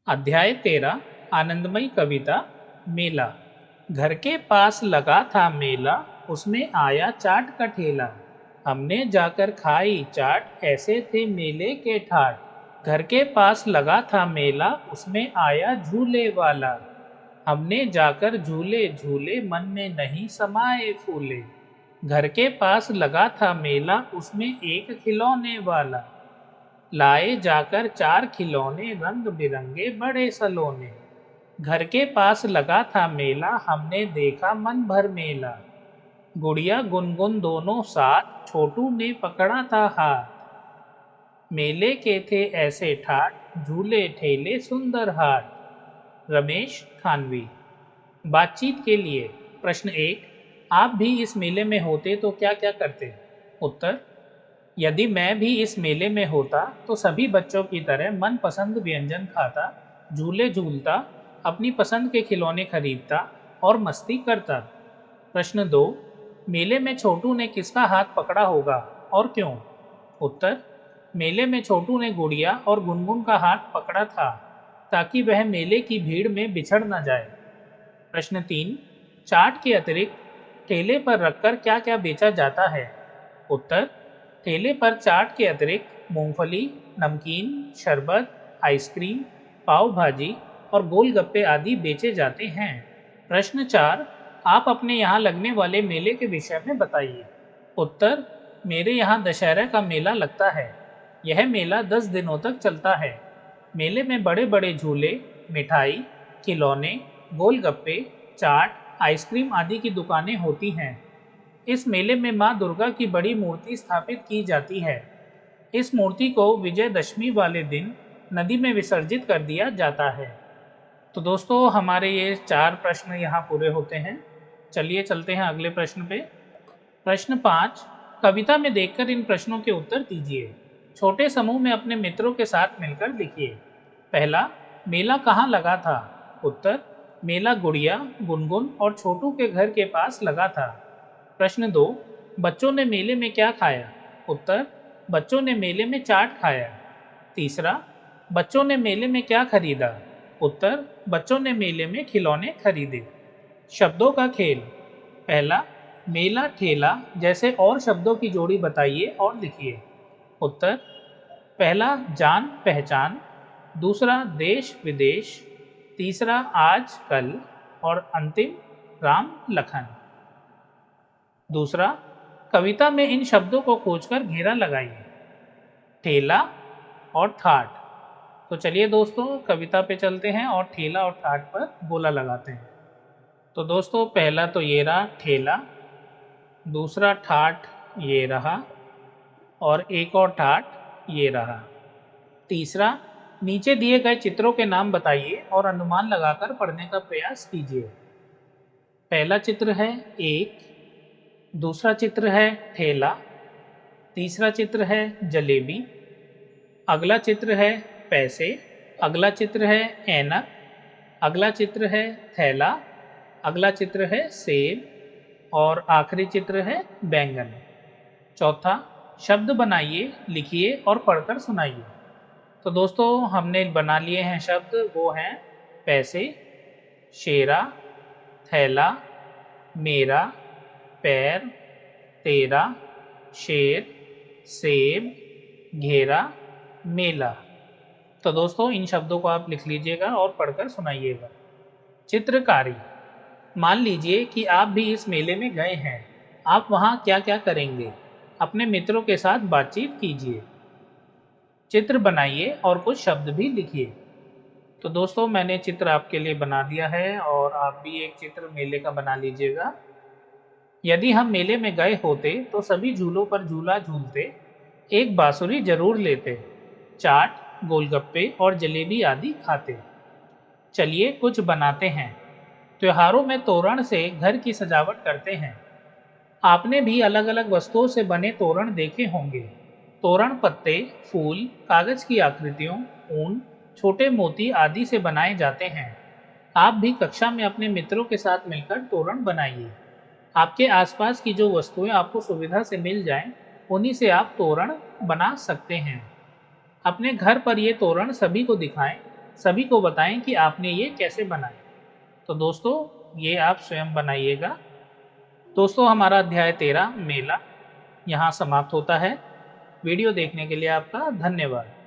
अध्याय 13 आनंदमयी कविता मेला। घर के पास लगा था मेला, उसमें आया चाट का ठेला। हमने जाकर खाई चाट, ऐसे थे मेले के ठाट। घर के पास लगा था मेला, उसमें आया झूले वाला। हमने जाकर झूले झूले, मन में नहीं समाए फूले। घर के पास लगा था मेला, उसमें एक खिलौने वाला। लाए जाकर चार खिलौने, रंग बिरंगे बड़े सलोने। घर के पास लगा था मेला, हमने देखा मन भर मेला। गुड़िया गुनगुन दोनों साथ, छोटू ने पकड़ा था हाथ। मेले के थे ऐसे ठाट, झूले ठेले सुंदर हाट। रमेश खानवी। बातचीत के लिए प्रश्न 1। आप भी इस मेले में होते तो क्या क्या करते? उत्तर: यदि मैं भी इस मेले में होता तो सभी बच्चों की तरह मनपसंद व्यंजन खाता, झूले झूलता, अपनी पसंद के खिलौने खरीदता और मस्ती करता। प्रश्न 2। मेले में छोटू ने किसका हाथ पकड़ा होगा और क्यों? उत्तर: मेले में छोटू ने गुड़िया और गुनगुन का हाथ पकड़ा था ताकि वह मेले की भीड़ में बिछड़ न जाए। प्रश्न 3। चाट के अतिरिक्त ठेले पर रखकर क्या क्या बेचा जाता है? उत्तर: ठेले पर चाट के अतिरिक्त मूंगफली, नमकीन, शरबत, आइसक्रीम, पाव भाजी और गोलगप्पे आदि बेचे जाते हैं। प्रश्न 4। आप अपने यहाँ लगने वाले मेले के विषय में बताइए। उत्तर: मेरे यहाँ दशहरा का मेला लगता है। यह मेला 10 दिनों तक चलता है। मेले में बड़े बड़े झूले, मिठाई, खिलौने, गोलगप्पे, चाट, आइसक्रीम आदि की दुकानें होती हैं। इस मेले में मां दुर्गा की बड़ी मूर्ति स्थापित की जाती है। इस मूर्ति को विजयदशमी वाले दिन नदी में विसर्जित कर दिया जाता है। तो दोस्तों, हमारे ये 4 प्रश्न यहाँ पूरे होते हैं। चलिए चलते हैं अगले प्रश्न पे। प्रश्न 5। कविता में देखकर इन प्रश्नों के उत्तर दीजिए। छोटे समूह में अपने मित्रों के साथ मिलकर लिखिए। पहला, मेला कहाँ लगा था? उत्तर: मेला गुड़िया, गुनगुन और छोटू के घर के पास लगा था। प्रश्न 2। बच्चों ने मेले में क्या खाया? उत्तर: बच्चों ने मेले में चाट खाया। तीसरा, बच्चों ने मेले में क्या खरीदा? उत्तर: बच्चों ने मेले में खिलौने खरीदे। शब्दों का खेल। पहला, मेला ठेला जैसे और शब्दों की जोड़ी बताइए और लिखिए। उत्तर: पहला, जान पहचान। दूसरा, देश विदेश। तीसरा, आज कल। और अंतिम, राम लखन। दूसरा, कविता में इन शब्दों को खोजकर घेरा लगाइए। ठेला और ठाट। तो चलिए दोस्तों, कविता पे चलते हैं और ठेला और ठाट पर गोला लगाते हैं। तो दोस्तों, पहला तो ये रहा ठेला, दूसरा ठाट ये रहा और एक और ठाट ये रहा। तीसरा, नीचे दिए गए चित्रों के नाम बताइए और अनुमान लगाकर पढ़ने का प्रयास कीजिए। पहला चित्र है एक, दूसरा चित्र है ठेला, तीसरा चित्र है जलेबी, अगला चित्र है पैसे, अगला चित्र है ऐनक, अगला चित्र है थैला, अगला चित्र है सेब और आखिरी चित्र है बैंगन। चौथा, शब्द बनाइए, लिखिए और पढ़कर सुनाइए। तो दोस्तों, हमने बना लिए हैं शब्द, वो हैं पैसे, शेरा, थैला, मेरा, पैर, तेरा, शेर, सेब, घेरा, मेला। तो दोस्तों, इन शब्दों को आप लिख लीजिएगा और पढ़कर सुनाइएगा। चित्रकारी। मान लीजिए कि आप भी इस मेले में गए हैं। आप वहाँ क्या क्या करेंगे? अपने मित्रों के साथ बातचीत कीजिए, चित्र बनाइए और कुछ शब्द भी लिखिए। तो दोस्तों, मैंने चित्र आपके लिए बना दिया है और आप भी एक चित्र मेले का बना लीजिएगा। यदि हम मेले में गए होते तो सभी झूलों पर झूला झूलते, एक बांसुरी जरूर लेते, चाट, गोलगप्पे और जलेबी आदि खाते। चलिए कुछ बनाते हैं। त्योहारों में तोरण से घर की सजावट करते हैं। आपने भी अलग अलग वस्तुओं से बने तोरण देखे होंगे। तोरण पत्ते, फूल, कागज की आकृतियों, ऊन, छोटे मोती आदि से बनाए जाते हैं। आप भी कक्षा में अपने मित्रों के साथ मिलकर तोरण बनाइए। आपके आसपास की जो वस्तुएं आपको सुविधा से मिल जाएं, उन्हीं से आप तोरण बना सकते हैं। अपने घर पर ये तोरण सभी को दिखाएं। सभी को बताएं कि आपने ये कैसे बनाया। तो दोस्तों ये आप स्वयं बनाइएगा। दोस्तों हमारा अध्याय 13 मेला यहाँ समाप्त होता है। वीडियो देखने के लिए आपका धन्यवाद।